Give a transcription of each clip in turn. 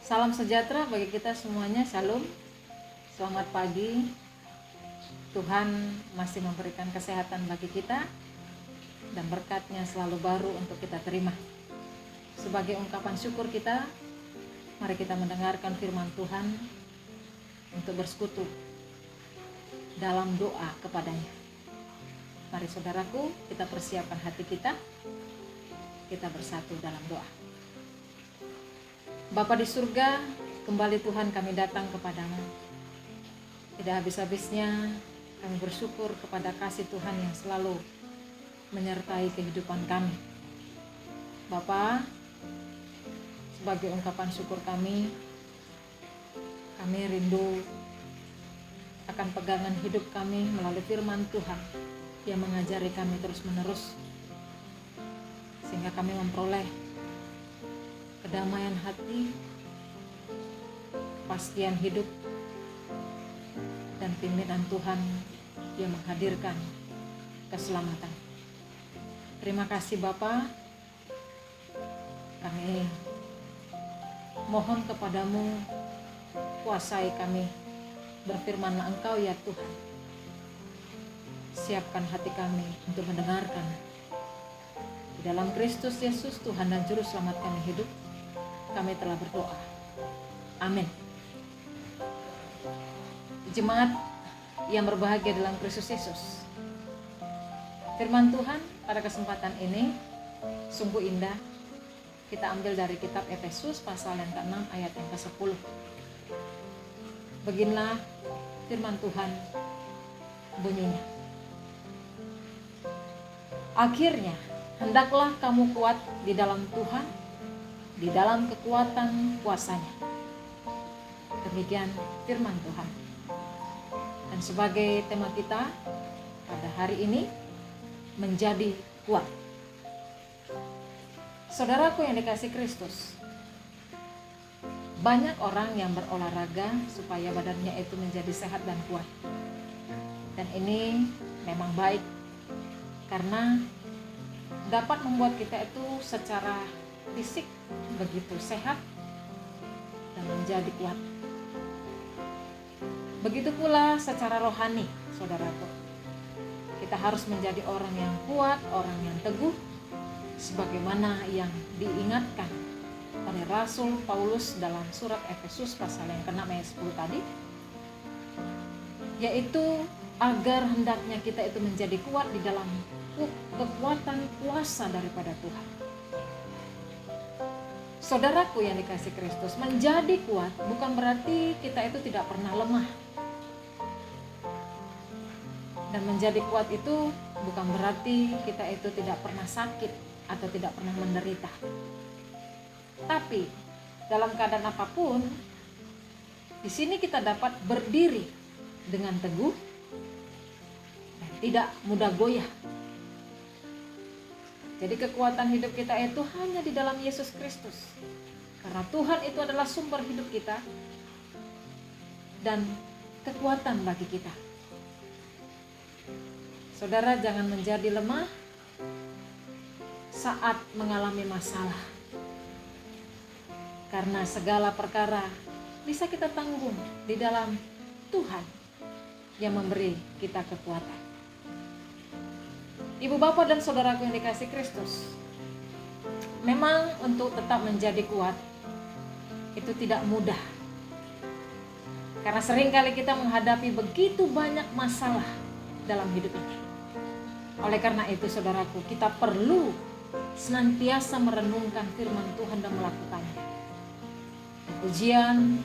Salam sejahtera bagi kita semuanya, shalom. Selamat pagi. Tuhan masih memberikan kesehatan bagi kita dan berkat-Nya selalu baru untuk kita terima. Sebagai ungkapan syukur kita, mari kita mendengarkan firman Tuhan untuk bersekutu dalam doa kepadanya. Mari saudaraku, kita persiapkan hati kita bersatu dalam doa. Bapa di surga, kembali Tuhan kami datang kepadamu. Tidak habis-habisnya kami bersyukur kepada kasih Tuhan yang selalu menyertai kehidupan kami. Bapa, sebagai ungkapan syukur kami rindu akan pegangan hidup kami melalui firman Tuhan yang mengajari kami terus-menerus, sehingga kami memperoleh kedamaian hati, kepastian hidup, dan pimpinan Tuhan yang menghadirkan keselamatan. Terima kasih Bapa. Kami mohon kepadamu, kuasai kami, berfirmanlah Engkau ya Tuhan. Siapkan hati kami untuk mendengarkan. Di dalam Kristus Yesus Tuhan dan Juru Selamat kami hidup, kami telah berdoa. Amin. Jemaat yang berbahagia dalam Kristus Yesus, firman Tuhan pada kesempatan ini sungguh indah. Kita ambil dari kitab Efesus pasal yang ke-6 ayat yang ke-10. Beginilah firman Tuhan bunyinya. Akhirnya, hendaklah kamu kuat di dalam Tuhan, di dalam kekuatan kuasa-Nya. Demikian firman Tuhan. Dan sebagai tema kita pada hari ini, menjadi kuat. Saudaraku yang dikasihi Kristus, banyak orang yang berolahraga supaya badannya itu menjadi sehat dan kuat. Dan ini memang baik, karena dapat membuat kita itu secara fisik begitu sehat dan menjadi kuat. Begitu pula secara rohani, saudaraku. Kita harus menjadi orang yang kuat, orang yang teguh, sebagaimana yang diingatkan oleh Rasul Paulus dalam surat Efesus pasal yang ke-6 ayat 10 tadi, yaitu agar hendaknya kita itu menjadi kuat di dalam kekuatan kuasa daripada Tuhan. Saudaraku yang dikasihi Kristus, menjadi kuat bukan berarti kita itu tidak pernah lemah. Dan menjadi kuat itu bukan berarti kita itu tidak pernah sakit atau tidak pernah menderita. Tapi dalam keadaan apapun, di sini kita dapat berdiri dengan teguh dan tidak mudah goyah. Jadi kekuatan hidup kita itu hanya di dalam Yesus Kristus. Karena Tuhan itu adalah sumber hidup kita dan kekuatan bagi kita. Saudara, jangan menjadi lemah saat mengalami masalah. Karena segala perkara bisa kita tanggung di dalam Tuhan yang memberi kita kekuatan. Ibu bapak dan saudaraku yang dikasihi Kristus, memang untuk tetap menjadi kuat itu tidak mudah. Karena seringkali kita menghadapi begitu banyak masalah dalam hidup ini. Oleh karena itu saudaraku, kita perlu senantiasa merenungkan firman Tuhan dan melakukannya. Ujian,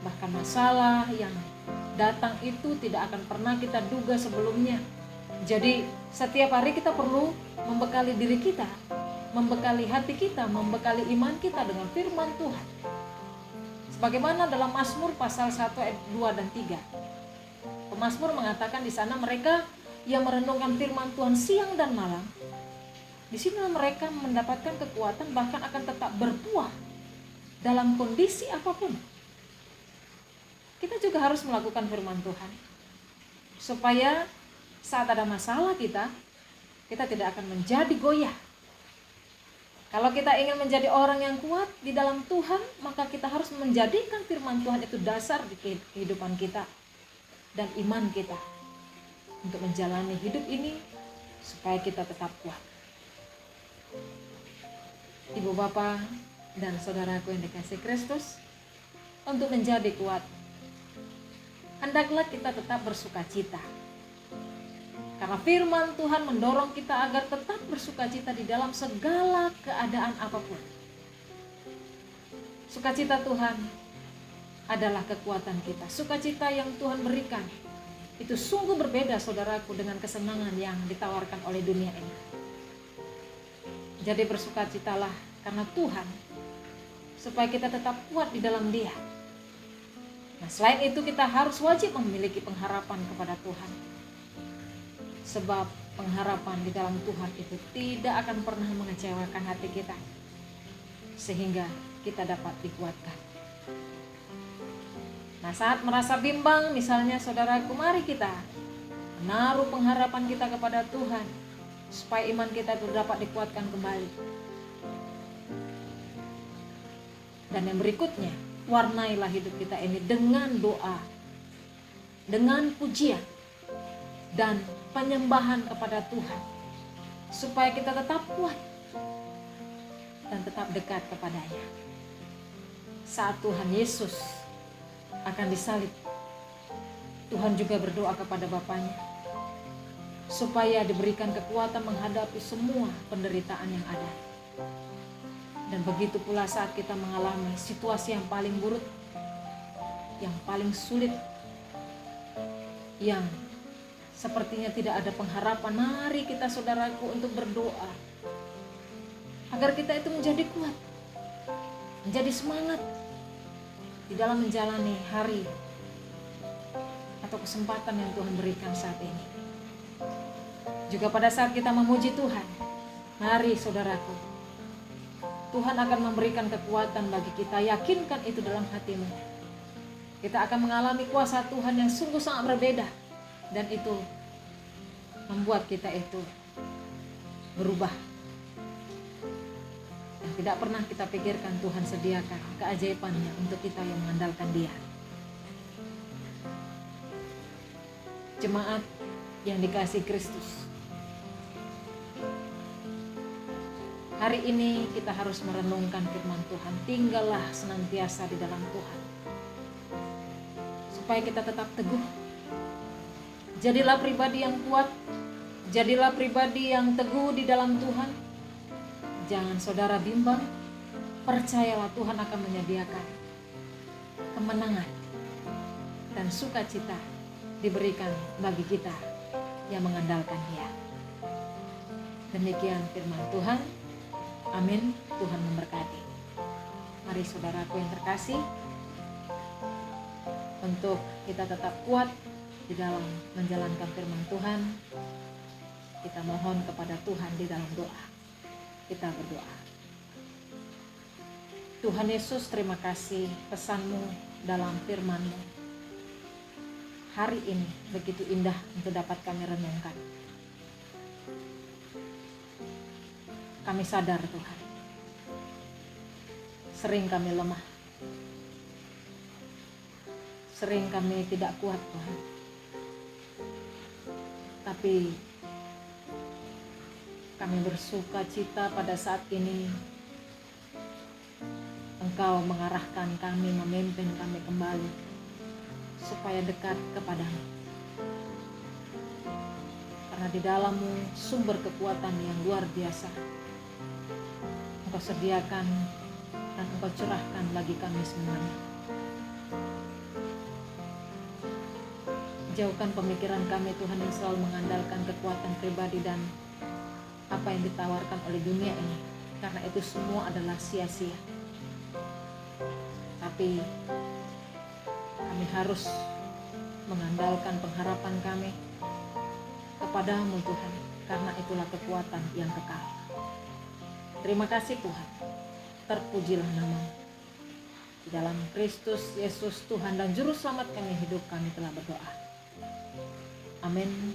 bahkan masalah yang datang itu tidak akan pernah kita duga sebelumnya. Jadi setiap hari kita perlu membekali diri kita, membekali hati kita, membekali iman kita dengan firman Tuhan. Sebagaimana dalam Mazmur pasal 1 ayat 2 dan 3. Pemazmur mengatakan di sana mereka yang merenungkan firman Tuhan siang dan malam. Di sini mereka mendapatkan kekuatan, bahkan akan tetap berbuah dalam kondisi apapun. Kita juga harus melakukan firman Tuhan supaya saat ada masalah kita tidak akan menjadi goyah. Kalau kita ingin menjadi orang yang kuat di dalam Tuhan, maka kita harus menjadikan firman Tuhan itu dasar di kehidupan kita dan iman kita untuk menjalani hidup ini supaya kita tetap kuat. Ibu Bapa dan saudaraku yang dikasihi Kristus, untuk menjadi kuat, hendaklah kita tetap bersukacita. Karena firman Tuhan mendorong kita agar tetap bersukacita di dalam segala keadaan apapun. Sukacita Tuhan adalah kekuatan kita. Sukacita yang Tuhan berikan itu sungguh berbeda, saudaraku, dengan kesenangan yang ditawarkan oleh dunia ini. Jadi bersukacitalah karena Tuhan, supaya kita tetap kuat di dalam Dia. Nah, selain itu kita harus wajib memiliki pengharapan kepada Tuhan. Sebab pengharapan di dalam Tuhan itu tidak akan pernah mengecewakan hati kita, sehingga kita dapat dikuatkan. Nah, saat merasa bimbang misalnya, saudaraku, mari kita menaruh pengharapan kita kepada Tuhan, supaya iman kita itu dapat dikuatkan kembali. Dan yang berikutnya, warnailah hidup kita ini dengan doa, dengan pujian, dan penyembahan kepada Tuhan, supaya kita tetap kuat dan tetap dekat kepadanya. Saat Tuhan Yesus akan disalib, Tuhan juga berdoa kepada Bapanya supaya diberikan kekuatan menghadapi semua penderitaan yang ada. Dan begitu pula saat kita mengalami situasi yang paling buruk, yang paling sulit, yang sepertinya tidak ada pengharapan, mari kita, saudaraku, untuk berdoa agar kita itu menjadi kuat, menjadi semangat di dalam menjalani hari atau kesempatan yang Tuhan berikan saat ini. Juga pada saat kita memuji Tuhan, mari, saudaraku, Tuhan akan memberikan kekuatan bagi kita. Yakinkan itu dalam hatimu. Kita akan mengalami kuasa Tuhan yang sungguh sangat berbeda. Dan itu membuat kita itu berubah. Dan tidak pernah kita pikirkan Tuhan sediakan keajaibannya untuk kita yang mengandalkan Dia. Jemaat yang dikasihi Kristus, hari ini kita harus merenungkan firman Tuhan. Tinggallah senantiasa di dalam Tuhan, supaya kita tetap teguh. Jadilah pribadi yang kuat, jadilah pribadi yang teguh di dalam Tuhan. Jangan saudara bimbang, percayalah Tuhan akan menyediakan kemenangan dan sukacita diberikan bagi kita yang mengandalkan Dia. Demikian firman Tuhan. Amin. Tuhan memberkati. Mari saudaraku yang terkasih, untuk kita tetap kuat di dalam menjalankan firman Tuhan, kita mohon kepada Tuhan di dalam doa. Kita berdoa. Tuhan Yesus, terima kasih pesan-Mu dalam firman-Mu. Hari ini begitu indah untuk dapat kami renungkan. Kami sadar, Tuhan, sering kami lemah, sering kami tidak kuat, Tuhan. Tapi kami bersuka cita pada saat ini Engkau mengarahkan kami, memimpin kami kembali supaya dekat kepadamu. Karena di dalam-Mu sumber kekuatan yang luar biasa Engkau sediakan dan Engkau curahkan bagi kami semuanya. Jauhkan pemikiran kami, Tuhan, yang selalu mengandalkan kekuatan pribadi dan apa yang ditawarkan oleh dunia ini, karena itu semua adalah sia-sia. Tapi kami harus mengandalkan pengharapan kami kepada-Mu, Tuhan, karena itulah kekuatan yang kekal. Terima kasih, Tuhan. Terpujilah nama-Mu. Di dalam Kristus Yesus, Tuhan dan Juru Selamat kami hidup, kami telah berdoa. Amin.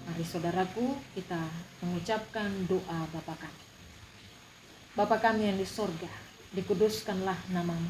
Mari saudaraku, kita mengucapkan doa Bapa kami. Bapa kami yang di sorga, dikuduskanlah namamu.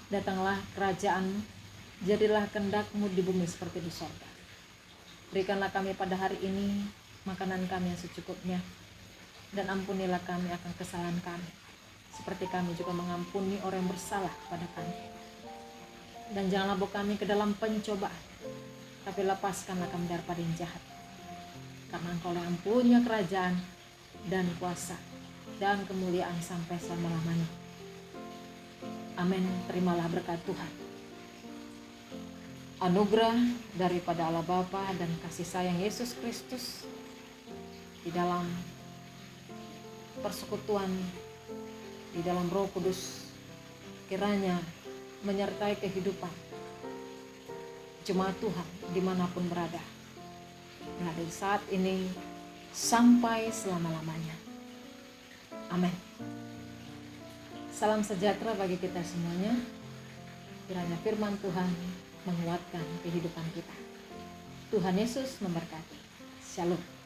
Datanglah kerajaanmu, jadilah kehendak-Mu di bumi seperti di sorga. Berikanlah kami pada hari ini makanan kami yang secukupnya, dan ampunilah kami akan kesalahan kami, seperti kami juga mengampuni orang yang bersalah pada kami. Dan janganlah bawa kami ke dalam pencobaan, tapi lepaskanlah kami daripada yang jahat. Karena Engkau yang punya kerajaan dan kuasa dan kemuliaan sampai selama-lamanya. Amin. Terimalah berkat Tuhan. Anugerah daripada Allah Bapa dan kasih sayang Yesus Kristus di dalam persekutuan, di dalam Roh Kudus, kiranya menyertai kehidupan jemaat Tuhan dimanapun berada, nah dari saat ini sampai selama-lamanya. Amin. Salam sejahtera bagi kita semuanya. Kiranya firman Tuhan menguatkan kehidupan kita. Tuhan Yesus memberkati. Shalom.